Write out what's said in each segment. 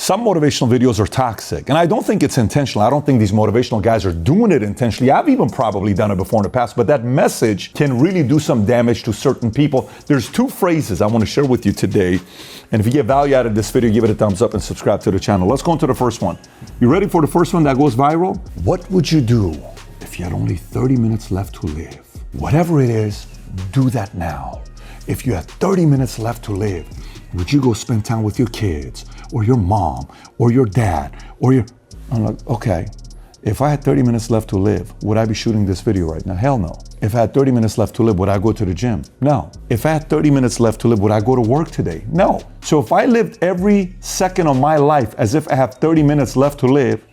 some motivational videos are toxic. And I don't think it's intentional. I don't think these motivational guys are doing it intentionally. I've even probably done it before in the past, but that message can really do some damage to certain people. There's two phrases I want to share with you today. And if you get value out of this video, give it a thumbs up and subscribe to the channel. Let's go into the first one. You ready for the first one that goes viral? What would you do if you had only 30 minutes left to live? Whatever it is, do that now. If you had 30 minutes left to live, would you go spend time with your kids or your mom or your dad or your... I'm like, okay, if I had 30 minutes left to live, would I be shooting this video right now? Hell no. If I had 30 minutes left to live, would I go to the gym? No. If I had 30 minutes left to live, would I go to work today? No. So if I lived every second of my life as if I have 30 minutes left to live,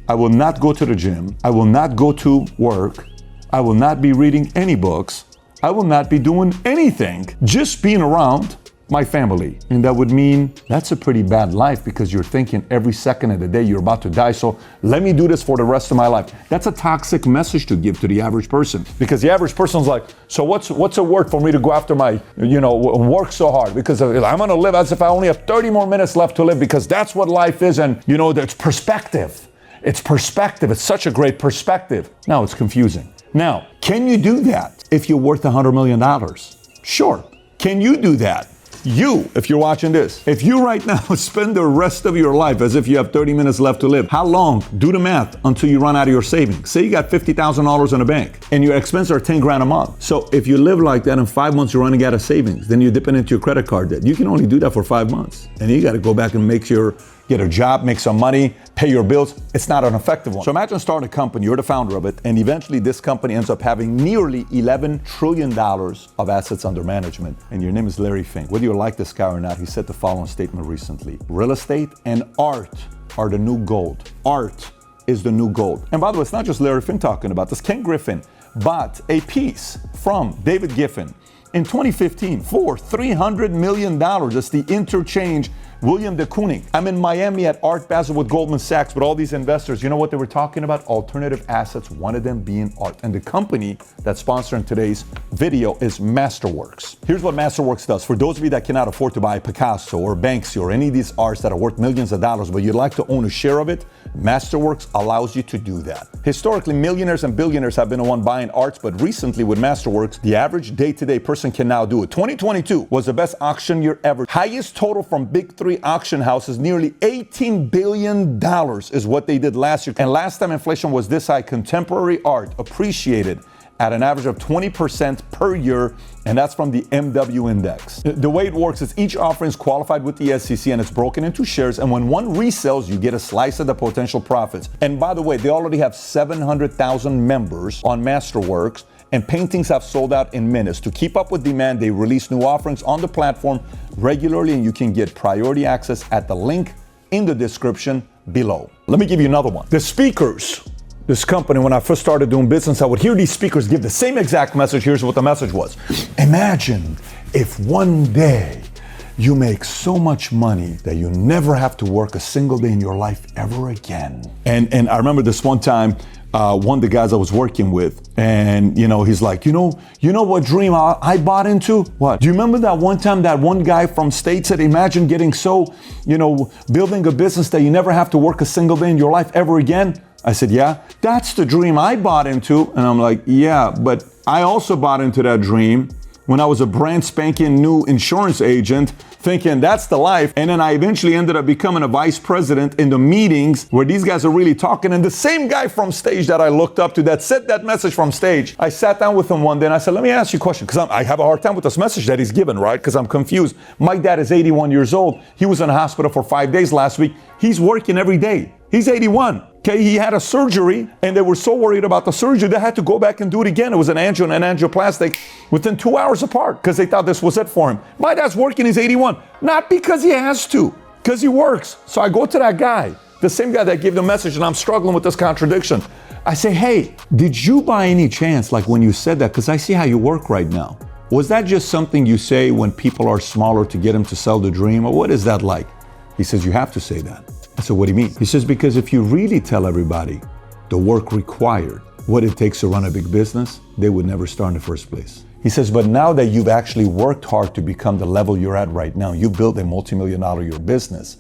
I will not go to the gym. I will not go to work. I will not be reading any books. I will not be doing anything, just being around my family. And that would mean that's a pretty bad life because you're thinking every second of the day you're about to die. So let me do this for the rest of my life. That's a toxic message to give to the average person, because the average person's like, so what's it worth for me to go after my, work so hard? Because I'm going to live as if I only have 30 more minutes left to live, because that's what life is. And that's perspective. It's perspective. It's such a great perspective. Now it's confusing. Now, can you do that if you're worth $100 million? Sure. Can you do that? You, if you're watching this, if you right now spend the rest of your life as if you have 30 minutes left to live, how long? Do the math until you run out of your savings. Say you got $50,000 in the bank and your expenses are 10 grand a month. So if you live like that in 5 months, you're running out of savings. Then you're dipping into your credit card debt. You can only do that for 5 months. And you got to go back and get a job, make some money, pay your bills. It's not an effective one. So imagine starting a company, you're the founder of it, and eventually this company ends up having nearly $11 trillion of assets under management. And your name is Larry Fink. Whether you like this guy or not, he said the following statement recently: real estate and art are the new gold. Art is the new gold. And by the way, it's not just Larry Fink talking about this. Ken Griffin bought a piece from David Giffen in 2015 for $300 million. That's the interchange. William de Kooning. I'm in Miami at Art Basel with Goldman Sachs with all these investors. You know what they were talking about? Alternative assets, one of them being art. And the company that's sponsoring today's video is Masterworks. Here's what Masterworks does. For those of you that cannot afford to buy Picasso or Banksy or any of these arts that are worth millions of dollars, but you'd like to own a share of it, Masterworks allows you to do that. Historically, millionaires and billionaires have been the one buying arts, but recently with Masterworks, the average day-to-day person can now do it. 2022 was the best auction year ever. Highest total from big three auction houses, nearly $18 billion is what they did last year. And last time inflation was this high, contemporary art appreciated at an average of 20% per year, and that's from the MW Index. The way it works is each offering is qualified with the SEC and it's broken into shares, and when one resells, you get a slice of the potential profits. And by the way, they already have 700,000 members on Masterworks, and paintings have sold out in minutes. To keep up with demand, they release new offerings on the platform regularly, and you can get priority access at the link in the description below. Let me give you another one. The speakers, this company, when I first started doing business, I would hear these speakers give the same exact message. Here's what the message was. Imagine if one day you make so much money that you never have to work a single day in your life ever again. And I remember this one time, one of the guys I was working with, and he's like, you know what dream I bought into? What? Do you remember that one time that one guy from State said, imagine getting so, building a business that you never have to work a single day in your life ever again? I said, yeah, that's the dream I bought into. And I'm like, yeah, but I also bought into that dream when I was a brand spanking new insurance agent, thinking that's the life. And then I eventually ended up becoming a vice president in the meetings where these guys are really talking. And the same guy from stage that I looked up to that said that message from stage, I sat down with him one day and I said, let me ask you a question, because I have a hard time with this message that he's given, right? Because I'm confused. My dad is 81 years old. He was in the hospital for 5 days last week. He's working every day. He's 81. Okay, he had a surgery and they were so worried about the surgery, they had to go back and do it again. It was an angio and an angioplastic within 2 hours apart because they thought this was it for him. My dad's working, he's 81. Not because he has to, because he works. So I go to that guy, the same guy that gave the message, and I'm struggling with this contradiction. I say, hey, did you by any chance, like when you said that, because I see how you work right now, was that just something you say when people are smaller to get them to sell the dream, or what is that like? He says, you have to say that. I said, what do you mean? He says, because if you really tell everybody the work required, what it takes to run a big business, they would never start in the first place. He says, but now that you've actually worked hard to become the level you're at right now, you built a multi-million-dollar-a-year business,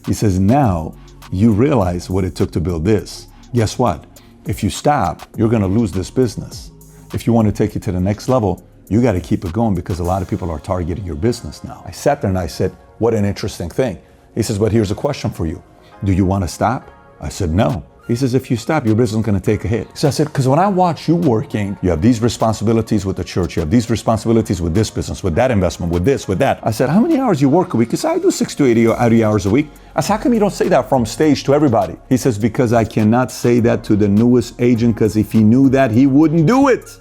He says, now you realize what it took to build this. Guess what? If you stop, you're gonna lose this business. If you want to take it to the next level, you got to keep it going because a lot of people are targeting your business now. I sat there and I said, what an interesting thing. He says, but here's a question for you. Do you want to stop? I said, no. He says, if you stop, your business is going to take a hit. So I said, because when I watch you working, you have these responsibilities with the church, you have these responsibilities with this business, with that investment, with this, with that. I said, how many hours do you work a week? Because I do 60 to 80 hours a week. I said, how come you don't say that from stage to everybody? He says, because I cannot say that to the newest agent, because if he knew that, he wouldn't do it.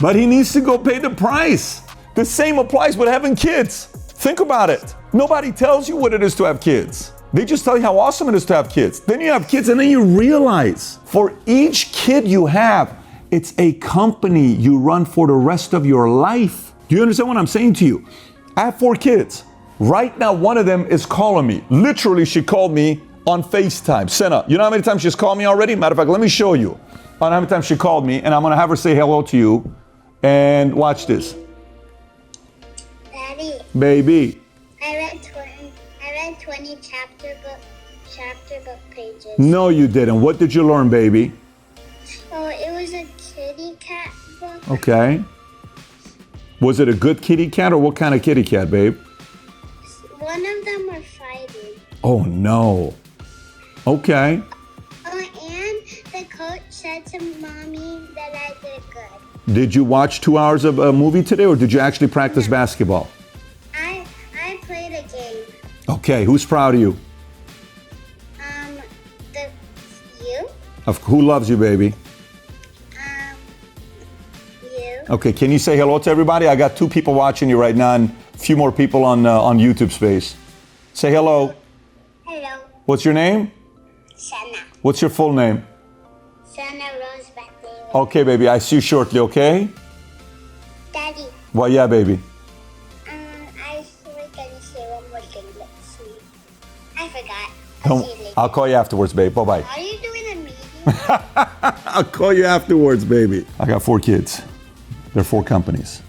But he needs to go pay the price. The same applies with having kids. Think about it. Nobody tells you what it is to have kids. They just tell you how awesome it is to have kids. Then you have kids and then you realize for each kid you have, it's a company you run for the rest of your life. Do you understand what I'm saying to you? I have 4 kids. Right now, one of them is calling me. Literally, she called me on FaceTime. Senna, you know how many times she's called me already? Matter of fact, let me show you. On how many times she called me, and I'm gonna have her say hello to you. And watch this. Daddy. Baby. I read 20 chapter book pages. No, you didn't. What did you learn, baby? Oh, it was a kitty cat book. Okay. Was it a good kitty cat or what kind of kitty cat, babe? One of them were fighting. Oh, no. Okay. Oh, and the coach said to mommy that I did good. Did you watch 2 hours of a movie today or did you actually practice basketball? I played a game. Okay, who's proud of you? You? Who loves you, baby? You. Okay, can you say hello to everybody? I got 2 people watching you right now and a few more people on YouTube space. Say hello. Hello. What's your name? Sana. What's your full name? Sana Roseback David. Okay, baby, I see you shortly, okay? Daddy. Well, yeah, baby. I was gonna say one more thing. Let's see. I forgot. I'll call you afterwards, babe. Bye-bye. Are you doing a meeting? I'll call you afterwards, baby. I got 4 kids. They're 4 companies.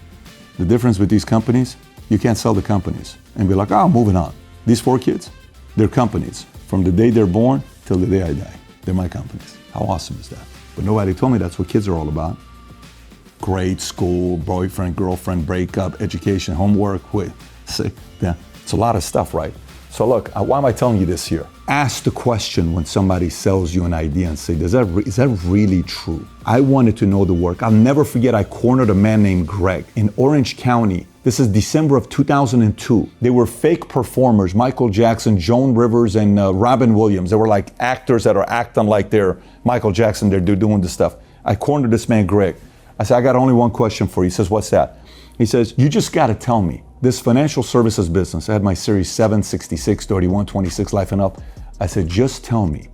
The difference with these companies, you can't sell the companies and be like, oh, moving on. These 4 kids, they're companies. From the day they're born till the day I die. They're my companies. How awesome is that? But nobody told me that's what kids are all about. Grade, school, boyfriend, girlfriend, breakup, education, homework. It's a lot of stuff, right? So look, why am I telling you this here? Ask the question when somebody sells you an idea and say, is that really true? I wanted to know the work. I'll never forget, I cornered a man named Greg in Orange County. This is December of 2002. They were fake performers, Michael Jackson, Joan Rivers, and Robin Williams. They were like actors that are acting like they're Michael Jackson, they're doing this stuff. I cornered this man, Greg. I said, I got only one question for you. He says, what's that? He says, you just gotta tell me, this financial services business, I had my series 7, 66, 31, 26, Life and Up. I said, just tell me,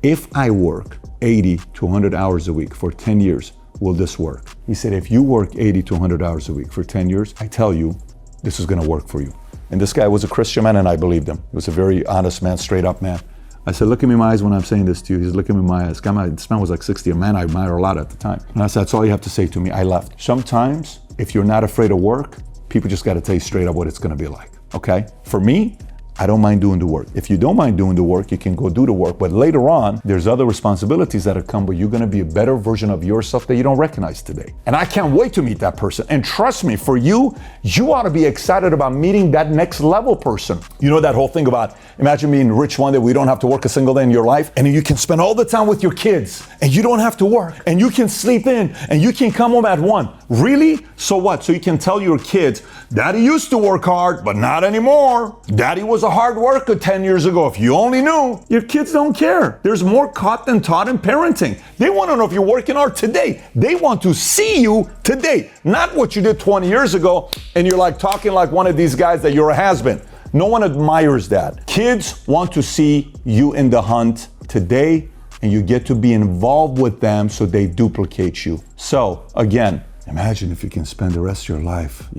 if I work 80 to 100 hours a week for 10 years, will this work? He said, if you work 80 to 100 hours a week for 10 years, I tell you, this is gonna work for you. And this guy was a Christian man and I believed him. He was a very honest man, straight up man. I said, look at me in my eyes when I'm saying this to you. He's looking me in my eyes. This man was like 60, a man I admire a lot at the time. And I said, that's all you have to say to me. I left. Sometimes, if you're not afraid of work, people just gotta tell you straight up what it's gonna be like, okay? For me, I don't mind doing the work. If you don't mind doing the work, you can go do the work. But later on, there's other responsibilities that have come, but you're gonna be a better version of yourself that you don't recognize today. And I can't wait to meet that person. And trust me, for you, you ought to be excited about meeting that next level person. You know that whole thing about, imagine being rich one day where you don't have to work a single day in your life, and you can spend all the time with your kids, and you don't have to work, and you can sleep in, and you can come home at 1. Really? So what? So you can tell your kids, Daddy used to work hard, but not anymore. Daddy was a hard worker 10 years ago. If you only knew. Your kids don't care. There's more caught than taught in parenting. They want to know if you're working hard today. They want to see you today, not what you did 20 years ago, and you're like talking like one of these guys that you're a has-been. No one admires that. Kids want to see you in the hunt today, and you get to be involved with them so they duplicate you. So, again, imagine if you can spend the rest of your life,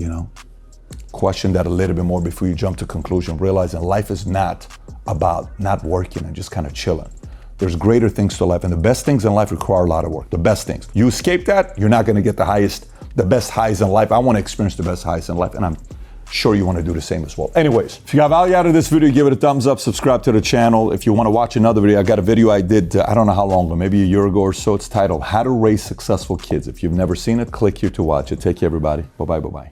question that a little bit more before you jump to conclusion, realizing life is not about not working and just kind of chilling. There's greater things to life, and the best things in life require a lot of work, the best things. You escape that, you're not gonna get the best highs in life. I wanna experience the best highs in life, and I'm sure you want to do the same as well. Anyways, if you got value out of this video, give it a thumbs up, subscribe to the channel. If you want to watch another video, I got a video I did, I don't know how long ago, maybe a year ago or so. It's titled How to Raise Successful Kids. If you've never seen it, click here to watch it. Take care, everybody. Bye-bye, bye-bye.